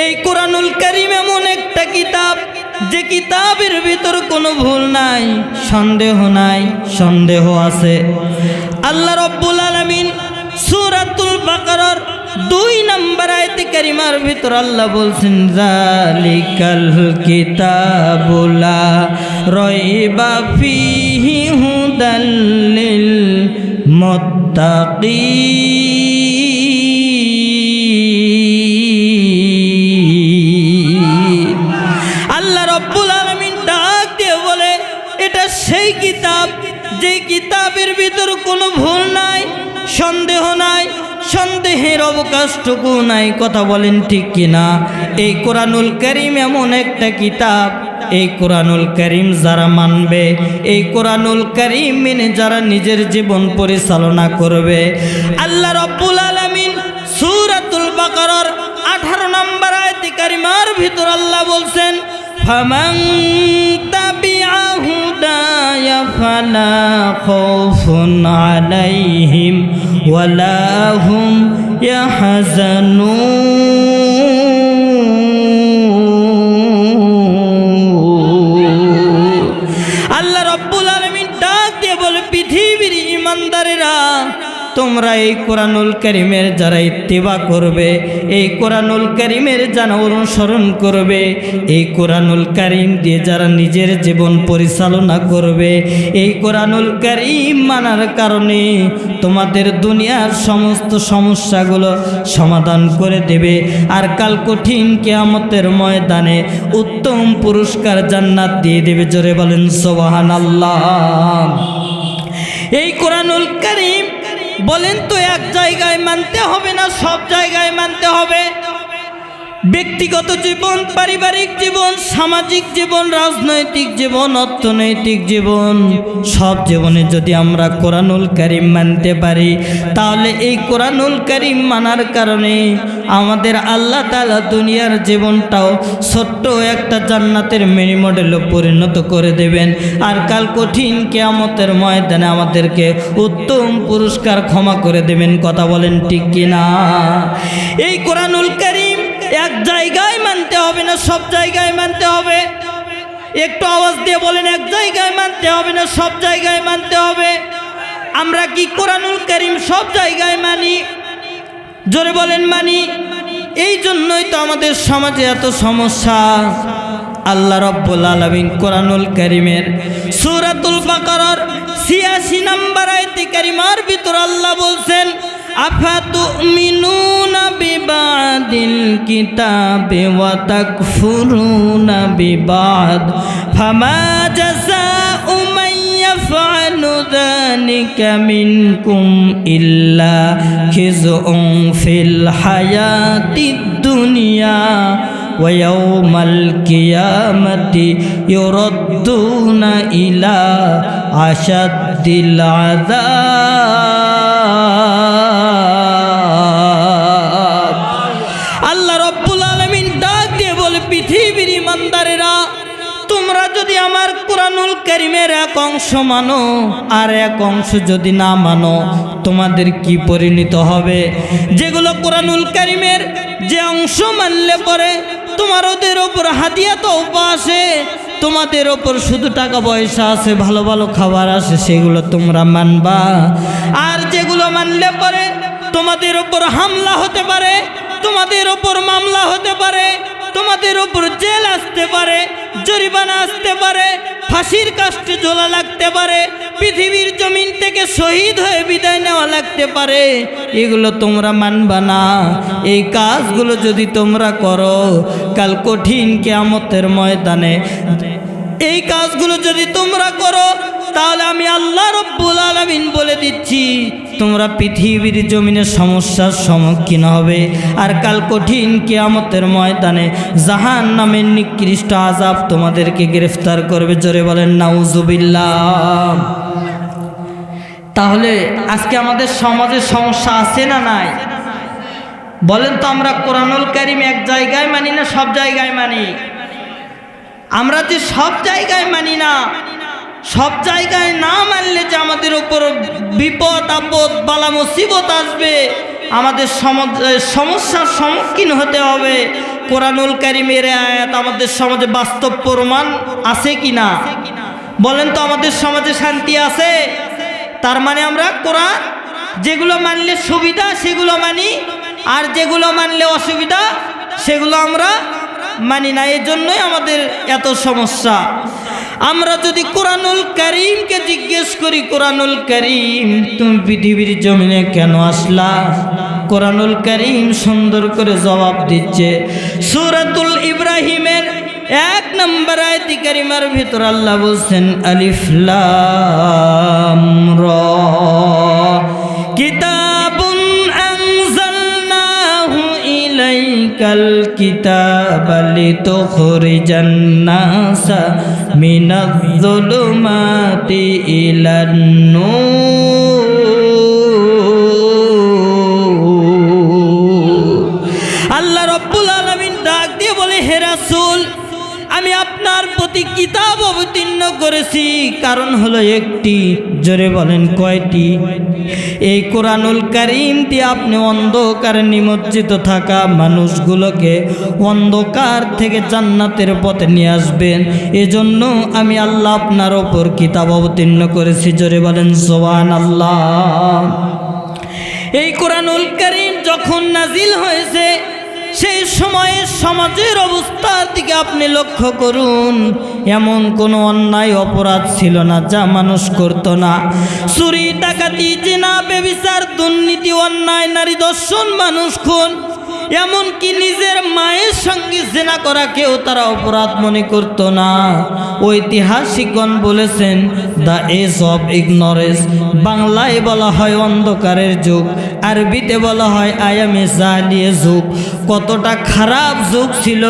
এই কোরআনুল কারীম এমন একটা কিতাব যে কিতাবের ভিতর কোনো ভুল নাই, সন্দেহ নাই, সন্দেহ আছে। আল্লাহ রাব্বুল আলামিন সূরাতুল বাকারার 2 নম্বর আয়াতে কারিমার ভিতর আল্লাহ বলছেন, যালিকাল কিতাবু লা রাইবা ফীহি হুদাল লিল মুত্তাকিন। আল্লাহ রাব্বুল আলামিন ডাক দিয়ে বলে, এটা সেই কিতাব যে কিতাবের ভিতর কোনো ভুল নাই, সন্দেহ নাই, সন্দেহের অবকাশটুকু নাই। কথা বলেন ঠিক কিনা? এই কোরআনুল কারীম এমন একটা কিতাব, এই কোরআনুল কারীম যারা মানবে, এই কোরআনুল কারীম মেনে যারা নিজের জীবন পরিচালনা করবে, আল্লাহ রাব্বুল আলামিন সূরাতুল বাকারার 18 নম্বর আয়াতে কারিমার ভিতর আল্লাহ বলছেন, ফামান তাবিআ হুদায়া ফালা খাউফুন আলাইহিম ওয়ালা হুম ইয়াহজানুন। আল্লাহ রাব্বুল আলামিন ডাক দিয়ে বলে, পৃথিবীর ঈমানদারেরা, তোমরা এই কোরআনুল কারীমের যারা ইত্তিবা করবে, এই কোরআনুল কারীমের যারা অনুসরণ করবে, এই কোরআনুল কারীম দিয়ে যারা নিজের জীবন পরিচালনা করবে, এই কোরআনুল কারীম মানার কারণে তোমাদের দুনিয়ার সমস্ত সমস্যাগুলো সমাধান করে দেবে। আর কাল কঠিন কিয়ামতের ময়দানে উত্তম পুরস্কার জান্নাত দিয়ে দেবে। জোরে বলেন সুবহানাল্লাহ। এই কোরআনুল কারীম বলেন তো এক জায়গায় মানতে হবে না সব জায়গায় মানতে হবে? ব্যক্তিগত জীবন, পারিবারিক জীবন, সামাজিক জীবন, রাজনৈতিক জীবন, অর্থনৈতিক জীবন, সব জীবনে যদি আমরা কোরআনুল কারীম মানতে পারি, তাহলে এই কোরআনুল কারীম মানার কারণে আমাদের আল্লাহ তাআলা দুনিয়ার জীবনটাও ছোট্ট একটা জান্নাতের মিনি মডেলে পরিণত করে দেবেন। আর কাল কঠিন কিয়ামতের ময়দানে আমাদেরকে উত্তম পুরস্কার ক্ষমা করে দেবেন। কথা বলেন ঠিক কিনা? এই কোরআনুল কারীম এক জায়গায় মানতে হবে না সব জায়গায় মানতে হবে? একটু আওয়াজ দিয়ে বলেন, এক জায়গায় মানতে হবে না সব জায়গায় মানতে হবে? আমরা কি কোরআনুল কারীম সব জায়গায় মানি? জোরে বলেন মানি। এই জন্যই তো আমাদের সমাজে এত সমস্যা। আল্লাহ রাব্বুল আলামিন কোরআনুল কারীমের সূরাতুল বাকারার 86 নম্বর আয়াতে কারিমার ভিতর আল্লাহ বলছেন, আফাতুমিনুনা বিবাদিল কিতাবি ওয়া তাকফুরুনা বিবাদ ফামা জাযাউ মান ইয়াফআলু যালিকা মিনকুম ইল্লা খিজউন ফিল হায়াতিদ দুনিয়া ওয়া ইয়াউমাল কিয়ামাতি ইউরাদ্দুনা ইলা আশাদ্দিল আযাব। আল্লাহ রাব্বুল আলামিন ডাক দিয়ে বলে, পৃথিবীর ঈমানদারেরা, তোমরা যদি আমার কোরআনুল কারীমের এক অংশ মানো আর এক অংশ যদি না মানো, তোমাদের কি পরিণত হবে? যেগুলো কোরআনুল কারীমের যে অংশ মানলে পরে তোমাদের ওপর হাদিয়া তওবা আসে, তোমাদের ওপর শুধু টাকা পয়সা আছে, ভালো ভালো খাবার আসে, সেগুলো তোমরা মানবা। আর যেগুলো মানলে পরে তোমাদের ওপর হামলা হতে পারে, তোমাদের ওপর মামলা হতে পারে, তোমাদের ওপর জেল আসতে পারে, জরিমানা আসতে পারে, ফাঁসির কাস্টে ঝোলা লাগতে পারে, পৃথিবীর জমিন থেকে শহীদ হয়ে বিদায় নেওয়া লাগতে পারে, এগুলো তোমরা মানবা না। এই কাজগুলো যদি তোমরা করো, কাল কঠিন কিয়ামতের ময়দানে এই কাজগুলো যদি তোমরা করো, তাহলে আমি আল্লাহ রাব্বুল আলামিন বলে দিচ্ছি, তোমরা পৃথিবীর জমিনে সমস্যার সম্মুখীন হবে। আর কাল কঠিন কিয়ামতের ময়দানে জাহান্নামের নিকৃষ্ট আযাব তোমাদেরকে গ্রেফতার করবে। জোরে বলেন নাউজুবিল্লাহ। তাহলে আজকে আমাদের সমাজে সমস্যা আছে না নাই? বলেন তো, আমরা কোরআনুল কারীম এক জায়গায় মানি না সব জায়গায় মানি? আমরা যে সব জায়গায় মানি না, সব জায়গায় না মানলে যে আমাদের উপর বিপদ আপদ বালা মুসিবত আসবে, আমাদের সমস্যার সম্মুখীন হতে হবে। কোরআনুল কারীমের আয়াত আমাদের সমাজে বাস্তব প্রমাণ আছে কি না বলেন তো? আমাদের সমাজে শান্তি আছে? তার মানে আমরা কোরআন যেগুলো মানলে সুবিধা সেগুলো মানি, আর যেগুলো মানলে অসুবিধা সেগুলো আমরা মানি না। এই জন্যই আমাদের এত সমস্যা। আমরা যদি কোরআনুল কারীমকে জিজ্ঞেস করি, কোরআনুল কারীম তুমি পৃথিবীর জমিনে কেন আসলা, কোরআনুল কারীম সুন্দর করে জবাব দিচ্ছে। সূরাতুল ইব্রাহিমের 1 নম্বর আয়াত কারিমার ভিতর আল্লাহ বলছেন আলিফ লাম রা কিতাবুন আনজালনাহু ইলাইকাল কিতাবা লিতুখরিজান নাসা মিনাজ-যুলুমাতি ইলান নূর। আল্লাহ রাব্বুল আলামিন ডাক দিয়ে বলে, হে রাসূল, আমি আপনার প্রতি কিতাব অবতীর্ণ করেছি, কারণ হলো একটি। জোরে বলেন কয়টি? এই কোরআনুল কারীম দিয়ে আপনি অন্ধকারে নিমজ্জিত থাকা মানুষগুলোকে অন্ধকার থেকে জান্নাতের পথে নিয়ে আসবেন। এজন্য আমি আল্লাহ আপনার ওপর কিতাব অবতীর্ণ করেছি। জোরে বলেন সুবহানাল্লাহ। এই কোরআনুল কারীম যখন নাজিল হয়েছে সেই সময়ে সমাজের অবস্থার দিকে আপনি লক্ষ্য করুন। এমন কোনো অন্যায় অপরাধ ছিল না যা মানুষ করত না। চুরি, ডাকাতি, জিনা, ব্যভিচার, দুর্নীতি, অন্যায়, নারী দর্শন, মানুষ খুন, এমনকি নিজের মায়ের সঙ্গে জিনা করা কেউ তারা অপরাধ মনে করত না। ঐতিহাসিকগণ বলেছেন দ্য এজ অফ ইগনোরেন্স, বাংলায় বলা হয় অন্ধকারের যুগ, আরবিতে বলা হয় আয়ামে জালিয়ে যুগ। কতটা খারাপ যুগ ছিল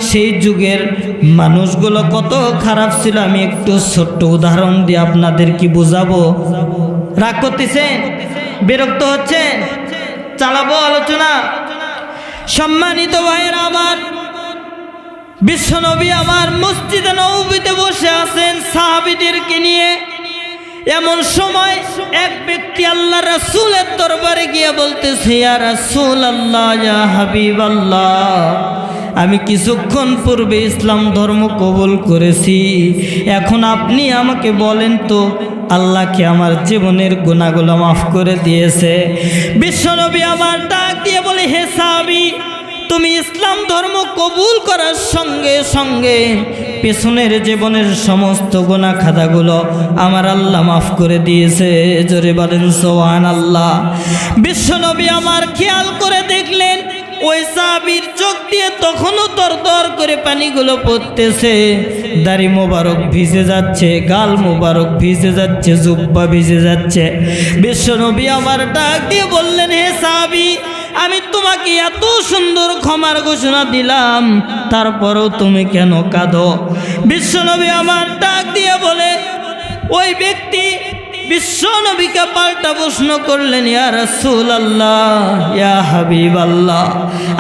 সেই যুগের মানুষগুলো, কত খারাপ ছিল। আমি একটু ছোট্ট উদাহরণ দিয়ে আপনাদের কি বোঝাবো? রাগ করতেছেন? বিরক্ত হচ্ছেন? চালাবো আলোচনা। সম্মানিত ভাইয়েরা আমার, বিশ্বনবী আমার মসজিদে নববীতে বসে আছেন সাহাবীদেরকে নিয়ে। এমন সময় এক ব্যক্তি আল্লাহ রাসূলের দরবারে গিয়ে বলতেছে, ইয়া রাসূলুল্লাহ, ইয়া হাবিবাল্লাহ, আমি কিছুক্ষণ পূর্বে ইসলাম ধর্ম কবুল করেছি। এখন আপনি আমাকে বলেন তো আল্লাহকে আমার জীবনের গুনাহগুলো মাফ করে দিয়েছে? বিশ্বনবী আমার ডাক দিয়ে বলে, হে সাহাবী, তুমি ইসলাম ধর্ম কবুল করার সঙ্গে সঙ্গে পেছনের জীবনের সমস্ত গুনাহ খাতাগুলো আমার আল্লাহ মাফ করে দিয়েছে। জোরে বলেন সুবহানাল্লাহ। বিশ্বনবী আমার খেয়াল করে দেখলেন ওই সাহাবীর চোখ দিয়ে তখনও দরদর করে পানিগুলো পড়তেছে। দাড়ি মোবারক ভিজে যাচ্ছে, গাল মোবারক ভিজে যাচ্ছে, জুব্বা ভিজে যাচ্ছে। বিশ্বনবী আমার ডাক দিয়ে বললেন, হে সাহাবী, আমি তোমাকে এত সুন্দর ক্ষমার ঘোষণা দিলাম, তারপরেও তুমি কেন কাঁদো? বিশ্বনবী আমার ডাক দিয়ে বলে, ওই ব্যক্তি বিশ্বনবীকে পাল্টা প্রশ্ন করলেন, ইয়া রাসূলুল্লাহ, ইয়া হাবিবাল্লাহ,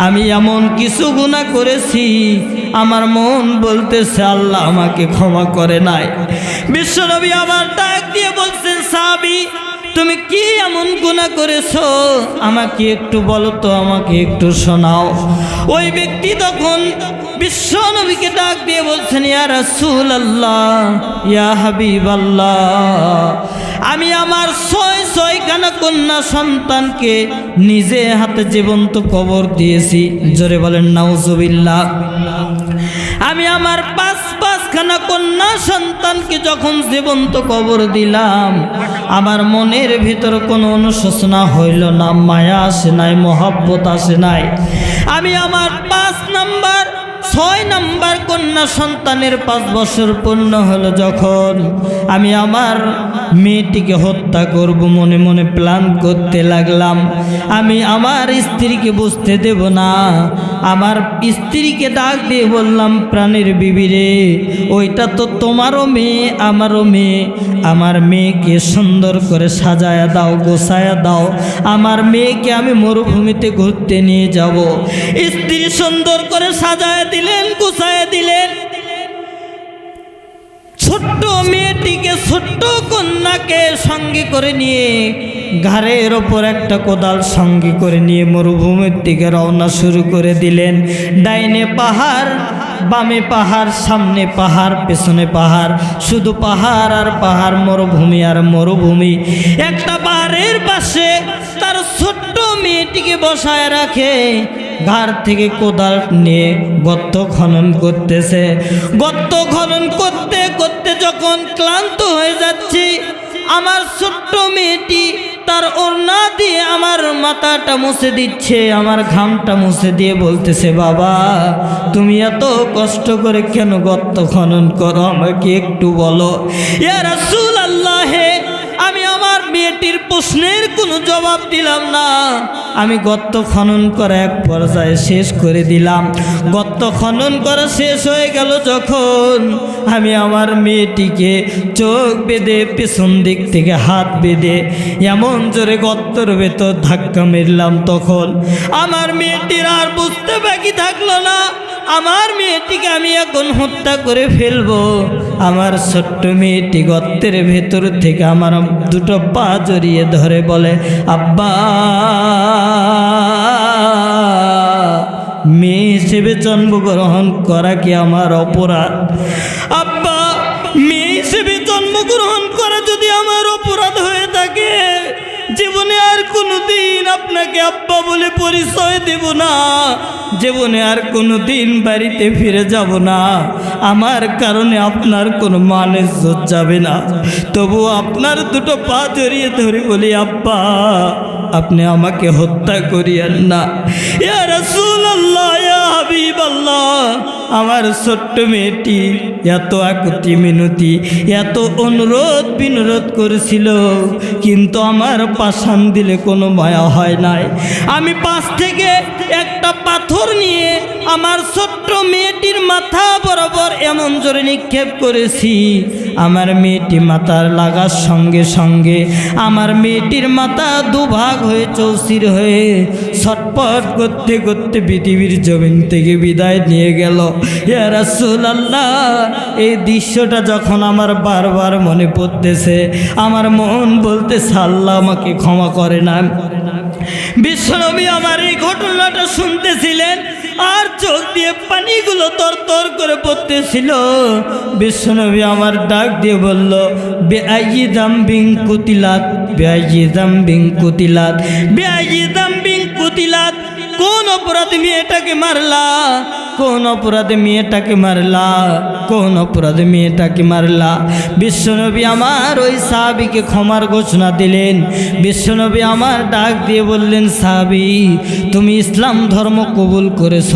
আমি এমন কিছু গুনাহ করেছি আমার মন বলতেছে আল্লাহ আমাকে ক্ষমা করে নাই। বিশ্বনবী আমার ডাক দিয়ে বলছেন, সাহাবী, তুমি কি এমন গুনাহ করেছো? আমাকে একটু বলো তো, আমাকে একটু শোনাও। ওই ব্যক্তি তখন বিশ্বনবীকে ডাক দিয়ে বলছেন, ইয়া রাসূলুল্লাহ, ইয়া হাবিবাল্লাহ, আমি আমার 6 কন্যা সন্তানকে নিজে হাতে জীবন্ত কবর দিয়েছি। জোরে বলেন নাউজুবিল্লাহ। আমি আমার 5 কন্যা সন্তানকে যখন জীবন্ত কবর দিলাম, আমার মনের ভিতর কোনো অনুশোচনা হইল না, মায়া আসে নাই, মহব্বত আসে নাই। আমি আমার 6 নম্বর কন্যা সন্তানের 5 বছর পূর্ণ হলো যখন, আমি আমার মেয়েটিকে হত্যা করব মনে মনে প্ল্যান করতে লাগলাম। আমি আমার স্ত্রীকে বুঝতে দেব না। আমার স্ত্রীকে ডাক দিয়ে বললাম, প্রাণের বিবি রে, ওইটা তো তোমারও মেয়ে, আমারও মেয়ে। আমার মেয়েকে সুন্দর করে সাজায়া দাও, গোছায়া দাও। আমার মেয়েকে আমি মরুভূমিতে ঘুরতে নিয়ে যাব। স্ত্রী সুন্দর করে সাজায়া দিলেন, গুছায়া দিলেন। ছোট্ট মেয়েটিকে, ছোট্ট কন্যাকে সঙ্গে করে নিয়ে ঘাড়ের ওপর একটা কোদাল সঙ্গে করে নিয়ে মরুভূমির দিকে রওনা শুরু করে দিলেন। ডাইনে পাহাড়, বামে পাহাড়, সামনে পাহাড়, পেছনে পাহাড়, শুধু পাহাড় আর পাহাড়, মরুভূমি আর মরুভূমি। একটা পাহাড়ের পাশে তার ছোট্ট মেয়েটিকে বসায় রাখে, ঘাড় থেকে কোদাল নিয়ে গর্ত খনন করতেছে। গর্ত খনন করতে করতে যখন ক্লান্ত হয়ে যাচ্ছে, আমার ছোট্ট মেয়েটি তার ওড়না দিয়ে আমার মাথাটা মুছে দিচ্ছে, আমার ঘামটা মুছে দিয়ে বলতেছে, বাবা তুমি এত কষ্ট করে কেন গর্ত খনন করো, আমাকে একটু বলো। ইয়া রাসূলুল্লাহ, আমি আমার মেয়েটির প্রশ্নের কোনো জবাব দিলাম না। আমি গর্ত খনন করা এক পর্যায়ে শেষ করে দিলাম। গর্ত খনন করা শেষ হয়ে গেল যখন, আমি আমার মেয়েটিকে চোখ বেঁধে পেছন দিক থেকে হাত বেঁধে এমন জোরে গর্তর ভেতর ধাক্কা মেরলাম, তখন আমার মেয়েটির আর বুঝতে বাকি থাকলো না, আমার মেয়েটিকে আমি এখন হত্যা করে ফেলবো। আমার ছোট্ট মেয়েটি গর্তের ভেতর থেকে আমার দুটো পা জড়িয়ে ধরে বলে, আব্বা, মেয়ে হিসেবে জন্মগ্রহণ করা কি আমার অপরাধ? আব্বা, মেয়ে হিসেবে জন্মগ্রহণ করা যদি আমার অপরাধ হয়ে থাকে, জীবনে আর কোনোদিন আপনাকে আব্বা বলে পরিচয় দেব না, জীবনে আর কোনোদিন বাড়িতে ফিরে যাব না, আমার কারণে আপনার কোনো মান ইজ্জত যাবে না। তবু আপনার দুটো পা জড়িয়ে ধরে বলি, আব্বা আপনি আমাকে হত্যা করিয়েন না। ইয়া রাসূলুল্লাহ, ইয়া হাবিবাল্লাহ, আমার ছোট্ট মেয়েটি এত আকুতি মিনতি, এত অনুরোধ বিনোরোধ করেছিল, কিন্তু আমার পাষাণ দিলে কোনো মায়া হয় নাই। আমি পাশ থেকে একটা পাথর নিয়ে আমার ছোট্ট মেয়েটির মাথা বরাবর এমন জোরে নিক্ষেপ করেছি, আমার মেয়েটি মাথার লাগার সঙ্গে সঙ্গে আমার মেয়েটির মাথা দুভাগ হয়ে চৌচির হয়ে ছটপট করতে করতে পৃথিবীর জমিন থেকে বিদায় নিয়ে গেল। ইয়া রাসূলুল্লাহ, এই দৃশ্যটা যখন আমার বারবার মনে পড়তেছে, আমার মন বলতেছে আল্লাহ আমাকে ক্ষমা করে না। বিশ্বনবী আমার এই ঘটনাটা শুনতেছিলেন আর চোখ দিয়ে পানিগুলো তরতর করে পড়তেছিল। বিশ্বনবী আমার ডাক দিয়ে বলল, বেআইয়ি যামবিন কুতিলাত, বেআইয়ি যামবিন কুতিলাত, বেআইয়ি যামবিন কুতিলাত। কোন অপরাধে মেয়েটাকে মারলা, কোন অপরাধে মেয়েটাকে মারলা, কোন অপরাধে মেয়েটাকে মারলা? বিশ্বনবী আমার ওই সাহাবীকে ক্ষমার ঘোষণা দিলেন। বিশ্বনবী আমার ডাক দিয়ে বললেন, সাহাবী তুমি ইসলাম ধর্ম কবুল করেছ,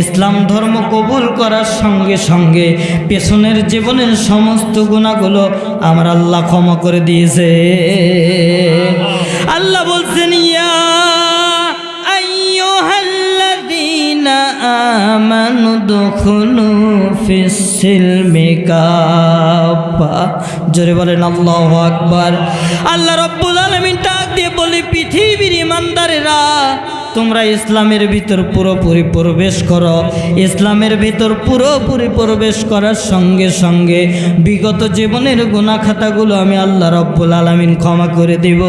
ইসলাম ধর্ম কবুল করার সঙ্গে সঙ্গে পেছনের জীবনের সমস্ত গুনাহগুলো আমার আল্লাহ ক্ষমা করে দিয়েছে। আল্লাহ বলছেন, ইয়া আইয়ুহাল্লাযীনা আমানু দুখুলু ফিস-সিলমি কাফা। জোরে বলেন আল্লাহু আকবার। আল্লাহ রাব্বুল আলামিন ডাক দিয়ে বলে, পৃথিবীর ইমানদারেরা তোমরা ইসলামের ভিতর পুরোপুরি প্রবেশ করো। ইসলামের ভিতর পুরোপুরি প্রবেশ করার সঙ্গে সঙ্গে বিগত জীবনের গুনাহ খাতাগুলো আমি আল্লাহ রাব্বুল আলামিন ক্ষমা করে দেব।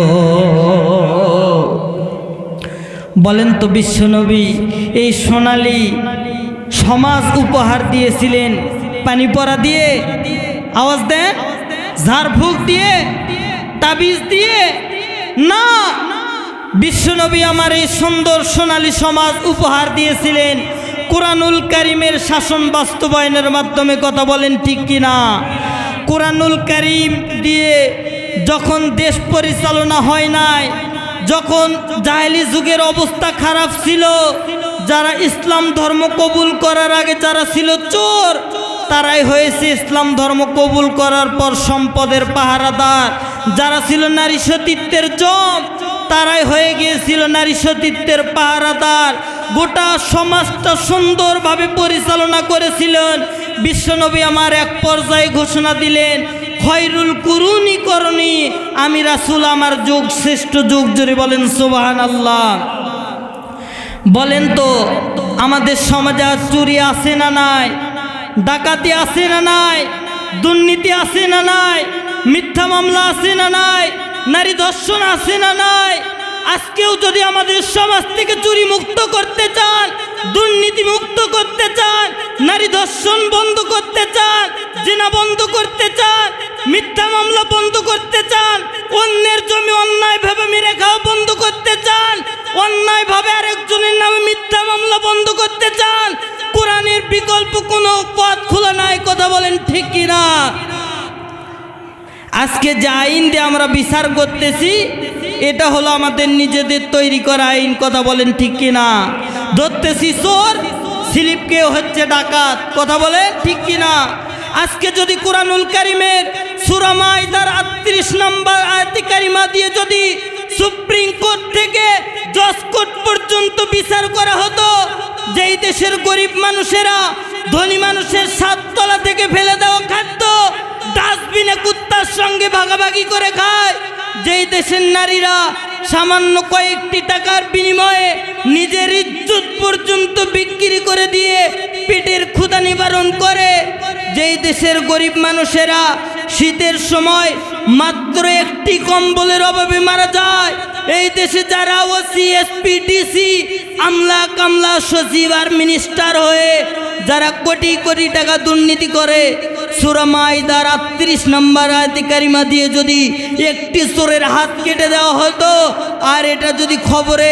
বলেন তো, বিশ্বনবী এই সোনালী সমাজ উপহার দিয়েছিলেন পানি পড়া দিয়ে, আওয়াজ দেন, ঝাড়ফুঁক দিয়ে, তাবিজ দিয়ে? না, বিশ্বনবী আমার এই সুন্দর সোনালী সমাজ উপহার দিয়েছিলেন কুরআনুল কারীমের শাসন বাস্তবায়নের মাধ্যমে। কথা বলেন ঠিক কিনা? কুরআনুল কারীম দিয়ে যখন দেশ পরিচালনা হয় নাই, যখন জাহেলি যুগের অবস্থা খারাপ ছিল, যারা ইসলাম ধর্ম কবুল করার আগে যারা ছিল চোর, তারাই হয়েছে ইসলাম ধর্ম কবুল করার পর সম্পদের পাহারাদার। যারা ছিল নারী সতীত্বের জম, তারাই হয়ে গিয়েছিল নারী সতীত্বের পাহারাদার। গোটা সমাজটা সুন্দরভাবে পরিচালনা করেছিলেন। বিশ্বনবী আমার এক পর্যায়ে ঘোষণা দিলেন, খয়রুল কুরুনি করনি, আমি রাসূল আমার যুগ শ্রেষ্ঠ যুগ। জোরে বলেন সুবহানাল্লাহ। বলেন তো, আমাদের সমাজে আজ চুরি আছে না নাই? ডাকাতি আছে না নাই? দুর্নীতি আছে না নাই, মিথ্যা মামলা আছে না নাই, নারী ধর্ষণ আছে না নাই। আজকেও যদি আমাদের সমাজ থেকে চুরি মুক্ত করতে চান, দুর্নীতি মুক্ত করতে চান, নারী ধর্ষণ বন্ধ করতে চান, জিনা বন্ধ করতে চান, মিথ্যা মামলা বন্ধ করতে চান, অন্যের জমি অন্যায়ভাবে মেরে খাওয়া বন্ধ করতে চান, অন্যায়ভাবে আরেকজনের নামে মিথ্যা মামলা বন্ধ করতে চান, কোরআনের বিকল্প কোনো পথ খোলা নাই। কথা বলেন ঠিক কিনা? আজকে যে আইন দিয়ে আমরা বিচার করতেছি এটা হলো আমাদের নিজেদের তৈরি করা আইন। কথা বলেন ঠিক কিনা? ধরতেছি চোর, স্লিপকে হচ্ছে ডাকাত। কথা বলেন ঠিক কিনা? আজকে যদি কুরআনুল কারীমের সূরা মাইদার ৩৮ নম্বর আয়াতে কারিমা দিয়ে যদি সুপ্রিম কোর্ট থেকে জজ কোর্ট পর্যন্ত বিচার করা হতো, যেই দেশের গরিব মানুষেরা ধনী মানুষের সাততলা থেকে ফেলে দেওয়া খাদ্য ডাস্টবিনে কুত্তার সঙ্গে ভাগাভাগি করে খায়, যেই দেশের নারীরা সামান্য কয়েকটি টাকার বিনিময়ে নিজের ইজ্জত পর্যন্ত বিক্রি করে দিয়ে পেটের ক্ষুধা নিবারণ করে, যেই দেশের গরিব মানুষেরা শীতের সময় মাত্র একটি কম্বলের অভাবে মারা যায়, এই দেশে যারা ওসি, এসপি, ডিসি, আমলা কামলা, সচিব আর মিনিস্টার হয়ে যারা কোটি কোটি টাকা দুর্নীতি করে, সূরা মাইদার ৩৮ নম্বর আয়াতে কারিমা দিয়ে যদি একটি চোরের হাত কেটে দেওয়া হতো, আর এটা যদি খবরে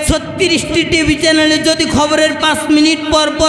৩৬টি টিভি চ্যানেলে যদি খবরের 5 মিনিট পর পর